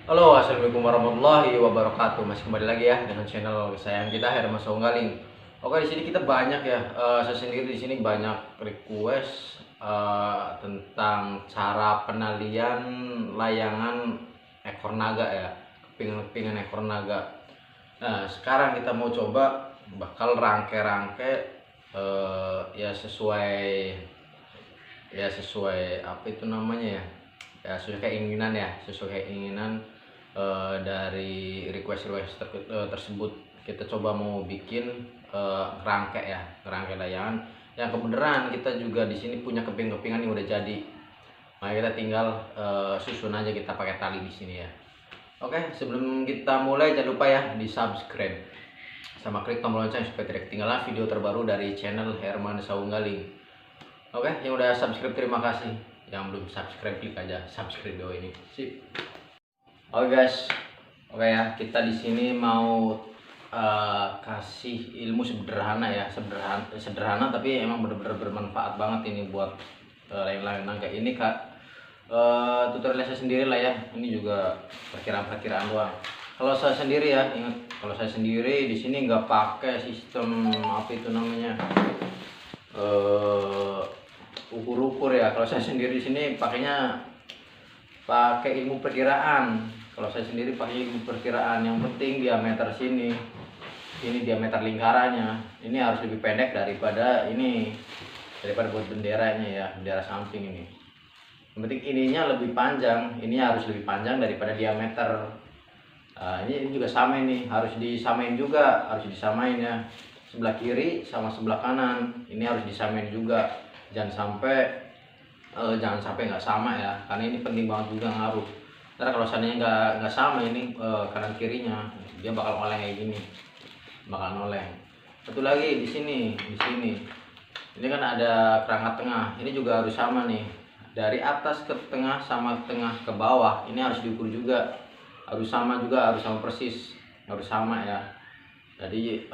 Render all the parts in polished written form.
Halo, assalamualaikum warahmatullahi wabarakatuh. Masih kembali lagi ya dengan channel kesayangan kita Herman Saunggaling. Oke, di sini kita banyak ya. Saya sendiri di sini banyak request tentang cara penalian layangan ekor naga ya, kepingan-kepingan ekor naga. Nah, sekarang kita mau coba bakal rangke-rangke ya sesuai apa itu namanya ya sesuai keinginan dari request tersebut. Kita coba mau bikin kerangka layangan yang kebenaran kita juga di sini punya keping-kepingan yang udah jadi. Makanya kita tinggal susun aja kita pakai tali di sini ya. Oke, sebelum kita mulai jangan lupa ya di subscribe sama klik tombol lonceng supaya tidak ketinggalan video terbaru dari channel Herman Saunggaling. Oke, yang udah subscribe terima kasih. Yang belum subscribe klik aja subscribe bawah ini. Sip. Oke guys, oke ya, kita di sini mau kasih ilmu sederhana ya, sederhana tapi emang bener-bener bermanfaat banget ini buat layang-layang naga ini kak. Tutorial saya sendiri lah ya, ini juga perkiraan doang. Kalau saya sendiri ya, ingat kalau saya sendiri di sini nggak pakai sistem apa itu namanya ukur-ukur ya. Kalau saya sendiri di sini pakainya pakai ilmu perkiraan. Kalau saya sendiri pakai ilmu perkiraan, yang penting diameter ini diameter lingkarannya ini harus lebih pendek daripada buat benderanya ya, bendera samping ini. Yang penting ininya lebih panjang, ini harus lebih panjang daripada diameter. Ini juga sama, ini harus disamain ya, sebelah kiri sama sebelah kanan ini harus disamain juga. Jangan sampai nggak sama ya, karena ini penting banget juga ngaruh. Ntar kalau seandainya nggak sama ini kanan kirinya, dia bakal oleng kayak gini, bakal noleng. Satu lagi di sini ini kan ada kerangka tengah, ini juga harus sama nih, dari atas ke tengah sama tengah ke bawah ini harus diukur juga, harus sama persis, harus sama ya. Jadi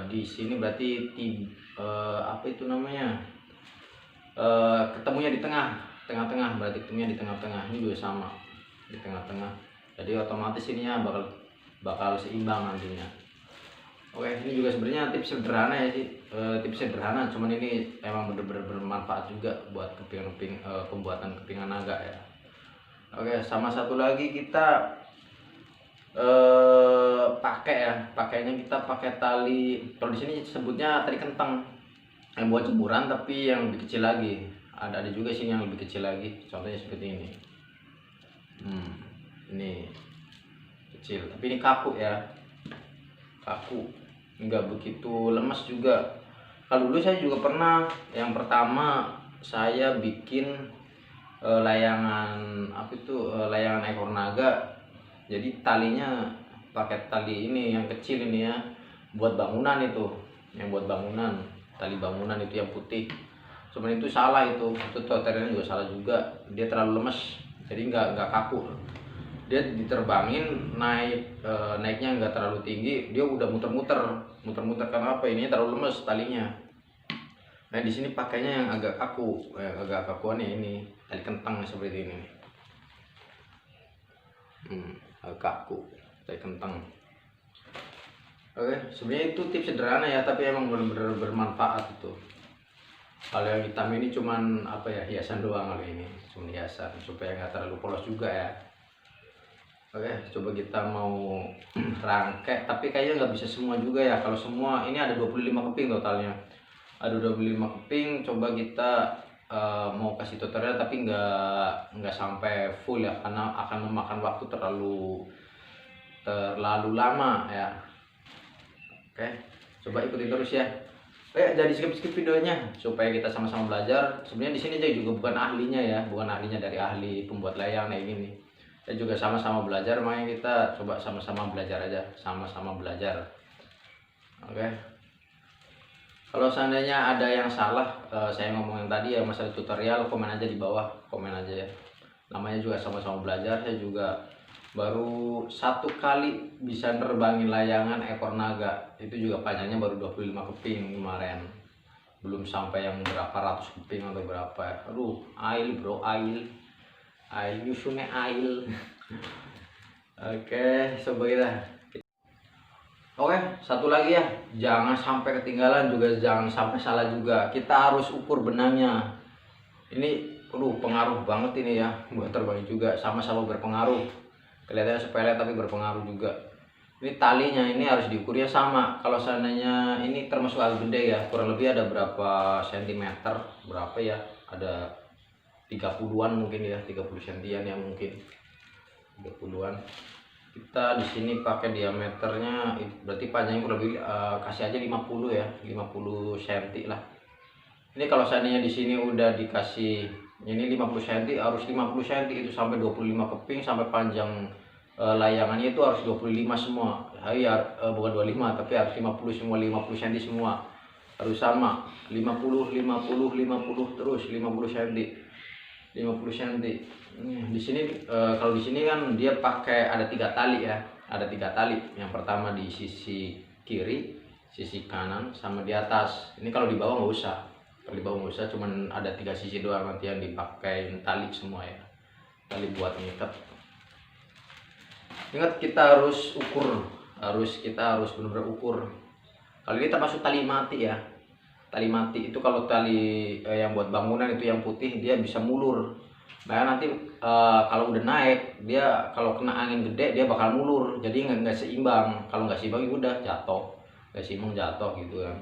di sini berarti apa itu namanya ketemunya di tengah-tengah, berarti ketemunya di tengah-tengah, ini juga sama di tengah-tengah. Jadi otomatis ininya bakal seimbang nantinya. Oke, ini juga sebenarnya tips sederhana ya sih, tips sederhana, cuman ini emang bener-bener bermanfaat juga buat pembuatan kepingan naga ya. Oke, sama satu lagi kita pakainya kita pakai tali, kalau di sini sebutnya tali kentang yang buat jemuran, tapi yang lebih kecil lagi. Ada juga sini yang lebih kecil lagi, contohnya seperti ini. Ini kecil tapi ini kaku ya, nggak begitu lemas juga. Kalau dulu saya juga pernah, yang pertama saya bikin layangan layangan ekor naga. Jadi talinya pakai tali ini yang kecil ini ya, buat bangunan itu, tali bangunan itu yang putih. Cuman itu salah, itu tutorialnya juga salah juga, dia terlalu lemes, jadi nggak kaku. Dia diterbangin naiknya nggak terlalu tinggi, dia udah muter-muter karena apa, ini terlalu lemes talinya. Nah di sini pakainya yang agak kakuan ya, ini tali kentang seperti ini. Agak kaku tali kentang. Oke, sebenarnya itu tips sederhana ya, tapi emang benar-benar bermanfaat itu. Kalau yang hitam ini cuman hiasan doang, kalau ini cuma hiasan supaya nggak terlalu polos juga ya. Oke, coba kita mau rangkai, tapi kayaknya nggak bisa semua juga ya. Kalau semua ini ada 25 keping totalnya, ada 25 keping. Coba kita mau kasih tutorial tapi nggak sampai full ya, karena akan memakan waktu terlalu lama ya. Oke, coba ikutin terus ya. Jadi skip videonya supaya kita sama-sama belajar. Sebenarnya di sini saya juga bukan ahlinya ya, dari ahli pembuat layang kayak gini. Saya juga sama-sama belajar, makanya kita coba sama-sama belajar aja, sama-sama belajar. Oke. Kalau seandainya ada yang salah saya ngomong yang tadi ya, masalah tutorial, komen aja di bawah, komen aja ya. Namanya juga sama-sama belajar. Saya juga baru 1 kali bisa nerbangin layangan ekor naga, itu juga panjangnya baru 25 keping kemarin, belum sampai yang berapa ratus keping atau berapa. Aduh, ail bro, ail nyusunnya ail. Oke, coba kita. Oke, satu lagi ya, jangan sampai ketinggalan juga, jangan sampai salah juga. Kita harus ukur benangnya. Ini pengaruh banget ini ya buat terbang juga, sama-sama berpengaruh. Kelihatannya sepele tapi berpengaruh juga. Ini talinya ini harus diukurnya sama. Kalau seandainya ini termasuk agak gede ya, kurang lebih ada berapa sentimeter, berapa ya? Ada 30-an mungkin ya, 30 sentian ya mungkin. 30-an. Kita di sini pakai diameternya berarti panjangnya kurang lebih kasih aja 50 ya, 50 cm lah. Ini kalau seandainya di sini udah dikasih ini 50 cm, harus 50 cm itu sampai 25 keping, sampai panjang layangannya itu harus 25 semua. Ya, bukan 25 tapi harus 50 semua, 50 cm semua. Harus sama, 50 terus 50 cm. 50 cm. Di sini kalau di sini kan dia pakai ada 3 tali ya. Ada 3 tali. Yang pertama di sisi kiri, sisi kanan, sama di atas. Ini kalau di bawah nggak usah. Kalau di bawah nggak usah, cuman ada 3 sisi doang, nanti yang dipakai tali semua ya. Tali buat ngikat. Ingat kita harus ukur, kita harus benar-benar ukur. Kalau ini termasuk tali mati ya. Tali mati itu kalau tali yang buat bangunan itu yang putih, dia bisa mulur. Nah nanti kalau udah naik, dia kalau kena angin gede dia bakal mulur, jadi nggak seimbang. Kalau nggak seimbang ya udah jatuh, nggak seimbang jatuh gitu kan.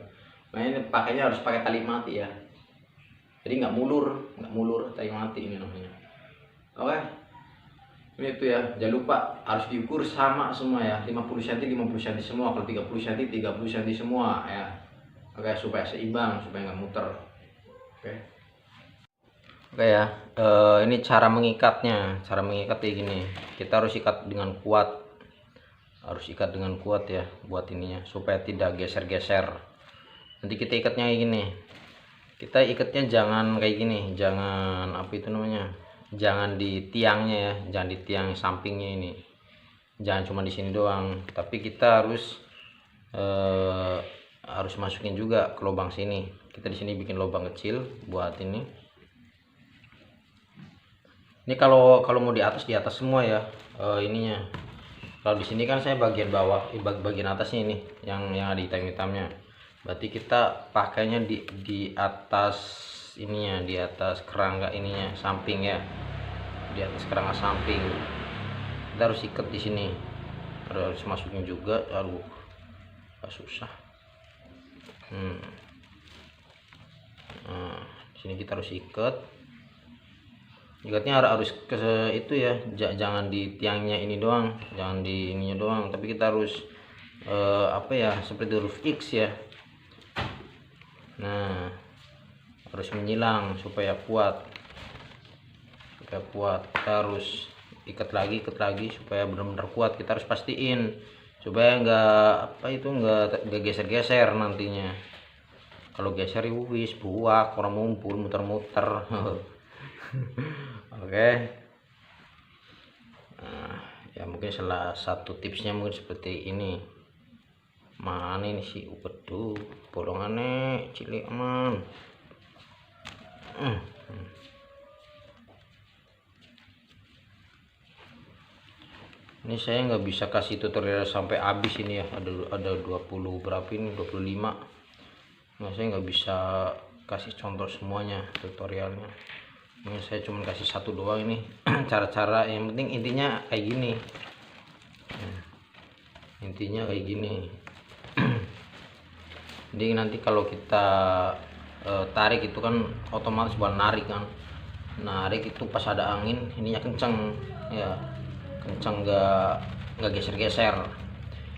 Nah ini pakainya harus pakai tali mati ya, jadi nggak mulur tali mati ini namanya. Oke, ini itu ya, jangan lupa harus diukur sama semua ya, 50 cm 50 cm semua, kalau 30 cm 30 cm semua ya. Oke, supaya seimbang, supaya nggak muter. Oke ya, ini cara mengikatnya. Cara mengikat kayak gini. Kita harus ikat dengan kuat. Harus ikat dengan kuat ya, buat ininya supaya tidak geser-geser. Nanti kita ikatnya kayak gini. Kita ikatnya jangan kayak gini, jangan apa itu namanya? Jangan di tiangnya ya, jangan di tiang sampingnya ini. Jangan cuma di sini doang, tapi kita harus masukin juga ke lubang sini. Kita di sini bikin lubang kecil buat ini. Ini kalau mau di atas semua ya ininya. Kalau di sini kan saya bagian bawah, bagian atasnya ini yang ada hitam-hitamnya. Berarti kita pakainya di atas ininya, di atas kerangka ininya, samping ya. Di atas kerangka samping. Kita harus ikat di sini. Harus masukin juga. Aduh, susah. Nah, di sini kita harus ikat. Ikatnya harus ke itu ya, jangan di tiangnya ini doang, jangan di ininya doang, tapi kita harus apa ya, seperti huruf X ya. Nah, harus menyilang supaya kuat. Kita harus ikat lagi supaya benar-benar kuat. Kita harus pastiin supaya nggak geser-geser nantinya. Kalau geser wis buak, orang ngumpul muter-muter. Oke. Nah, ya mungkin salah satu tipsnya mungkin seperti ini. Mana ini sih, waduh, bolongannya cilik aman. Ini saya nggak bisa kasih tutorial sampai habis ini ya, ada 20 berapa ini, 25. Nah saya nggak bisa kasih contoh semuanya tutorialnya. Ini saya cuma kasih satu doang ini cara-cara. Yang penting intinya kayak gini. Intinya kayak gini. Jadi nanti kalau kita tarik itu kan otomatis bakal narik kan. Narik itu pas ada angin ininya kenceng ya. Kenceng, nggak geser-geser.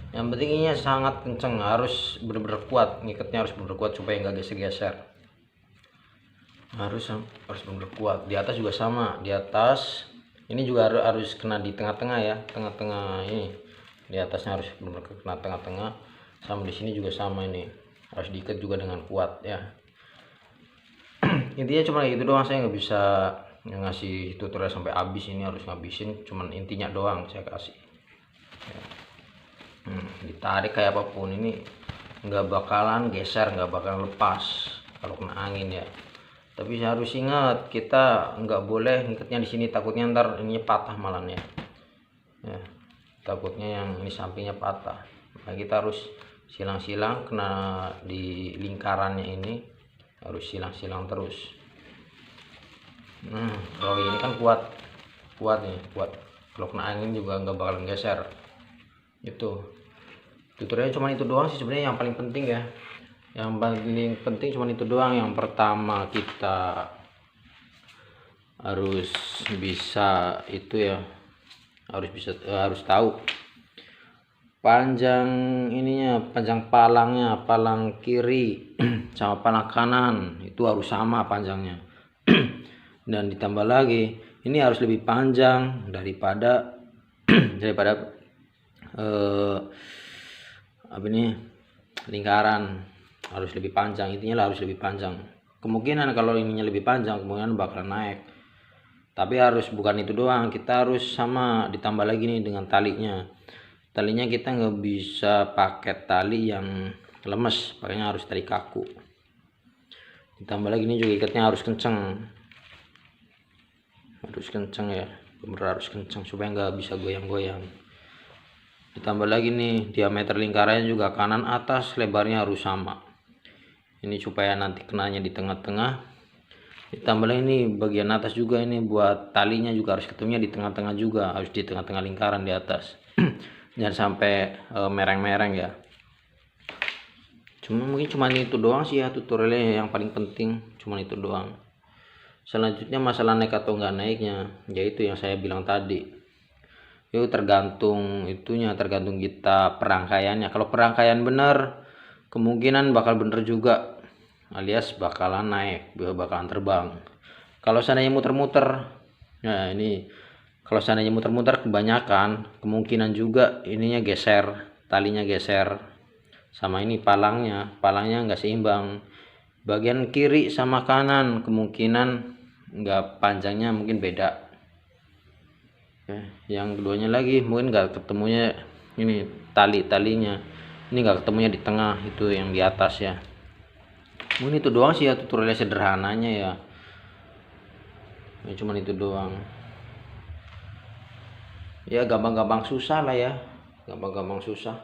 Yang penting ini sangat kenceng, harus benar-benar kuat, ngikatnya harus benar-benar kuat supaya nggak geser-geser. Harus benar-benar kuat. Di atas juga sama, di atas ini juga harus kena di tengah-tengah ya, tengah-tengah ini. Di atasnya harus benar-benar kena tengah-tengah, sama di sini juga sama, ini harus diikat juga dengan kuat ya. Intinya cuma itu doang, saya nggak bisa ngasih tutorial sampai habis, ini harus ngabisin, cuman intinya doang saya kasih ya. Ditarik kayak apapun ini nggak bakalan geser, nggak bakalan lepas kalau kena angin ya. Tapi harus ingat, kita nggak boleh ngikatnya di sini, takutnya ntar ini patah malah ya. takutnya yang ini sampingnya patah. Nah, kita harus silang-silang, kena di lingkarannya ini harus silang-silang terus. Kalau ini kan kuat nih, kuat. Kalau kena angin juga nggak bakalan geser. Itu tutorialnya cuma itu doang sih sebenarnya, yang paling penting ya. Yang paling penting cuma itu doang. Yang pertama kita harus bisa itu ya, harus tahu panjang ininya, panjang palangnya, palang kiri sama palang kanan itu harus sama panjangnya. Dan ditambah lagi ini harus lebih panjang daripada lingkaran, harus lebih panjang, intinya harus lebih panjang. Kemungkinan kalau ininya lebih panjang kemungkinan bakalan naik, tapi harus bukan itu doang, kita harus sama ditambah lagi nih dengan talinya kita nggak bisa pakai tali yang lemes, pakainya harus tali kaku. Ditambah lagi ini juga ikatnya harus kenceng ya, bener harus kenceng supaya nggak bisa goyang-goyang. Ditambah lagi nih diameter lingkarannya juga kanan atas lebarnya harus sama, ini supaya nanti kenanya di tengah-tengah. Ditambah lagi ini bagian atas juga, ini buat talinya juga harus ketemunya di tengah-tengah juga, harus di tengah-tengah lingkaran di atas. Jangan sampai mereng-mereng ya. Mungkin cuma itu doang sih ya tutorialnya, yang paling penting cuma itu doang. Selanjutnya masalah naik atau enggak naiknya, yaitu yang saya bilang tadi. Itu tergantung kita perangkaiannya. Kalau perangkaian benar, kemungkinan bakal bener juga, alias bakalan naik, bakalan terbang. Kalau seandainya muter-muter, nah ini kalau seandainya muter-muter kebanyakan, kemungkinan juga ininya geser, talinya geser, sama ini palangnya nggak seimbang. Bagian kiri sama kanan kemungkinan nggak panjangnya mungkin beda. Yang keduanya lagi mungkin nggak ketemunya ini talinya, ini nggak ketemunya di tengah, itu yang di atas ya. Mungkin itu doang sih ya tutorialnya, sederhananya ya. Cuman itu doang. Ya gampang-gampang susah lah ya, gampang-gampang susah.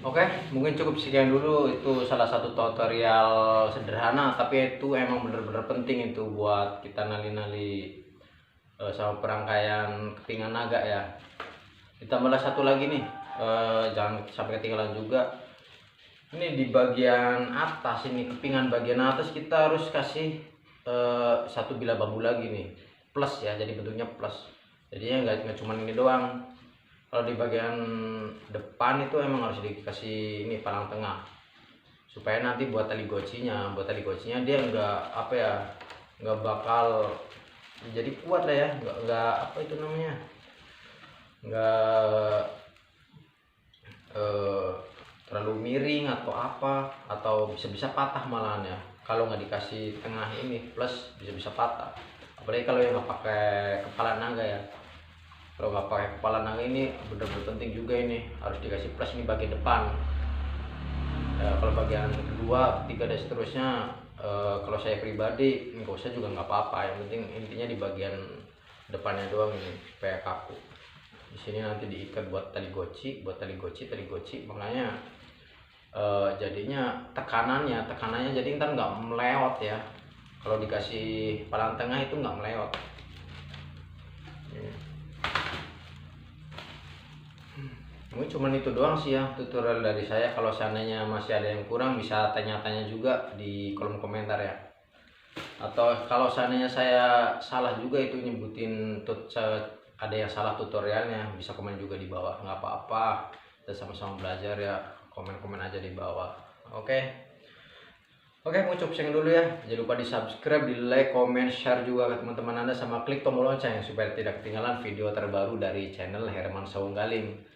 Oke, mungkin cukup sekian dulu. Itu salah satu tutorial sederhana, tapi itu emang bener-bener penting itu buat kita nali-nali sama perangkaian kepingan naga ya. Ditambah satu lagi nih, jangan sampai ketinggalan juga. Ini di bagian atas, ini kepingan bagian atas kita harus kasih satu bilah bambu lagi nih, plus ya, jadi bentuknya plus. Jadinya nggak cuma ini doang. Kalau di bagian depan itu emang harus dikasih ini palang tengah, supaya nanti buat tali gocinya dia nggak bakal jadi kuat lah ya, nggak apa itu namanya, nggak terlalu miring atau apa, atau bisa patah malahan ya. Kalau nggak dikasih tengah ini plus bisa patah, apalagi kalau yang nggak pakai kepala naga ya. Kalau nggak pakai kepala naga ini bener-bener penting juga, ini harus dikasih plus ini bagian depan ya. Kalau bagian kedua, ketiga dan seterusnya, kalau saya pribadi nggak usah juga nggak apa-apa, yang penting intinya di bagian depannya doang ini supaya kaku. Di sini nanti diikat buat tali goci, makanya jadinya tekanannya jadi ntar nggak melewat ya. Kalau dikasih palang tengah itu nggak melewat. Mungkin cuma itu doang sih ya tutorial dari saya. Kalau seandainya masih ada yang kurang bisa tanya-tanya juga di kolom komentar ya. Atau kalau seandainya saya salah juga itu nyebutin ada yang salah tutorialnya, bisa komen juga di bawah, nggak apa-apa. Kita sama-sama belajar ya, komen-komen aja di bawah. Oke, mau cukup sekian dulu ya. Jangan lupa di subscribe, di like, komen, share juga ke teman-teman Anda, sama klik tombol lonceng supaya tidak ketinggalan video terbaru dari channel Herman Sawunggaling.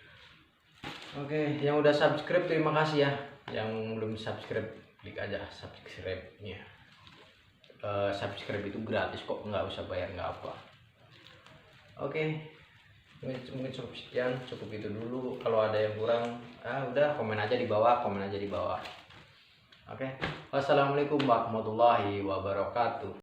Oke, yang udah subscribe terima kasih ya. Yang belum subscribe klik aja subscribe-nya. Subscribe itu gratis kok, nggak usah bayar, nggak apa. Oke, mungkin cukup sekian, cukup itu dulu. Kalau ada yang kurang, udah komen aja di bawah. Oke, wassalamualaikum warahmatullahi wabarakatuh.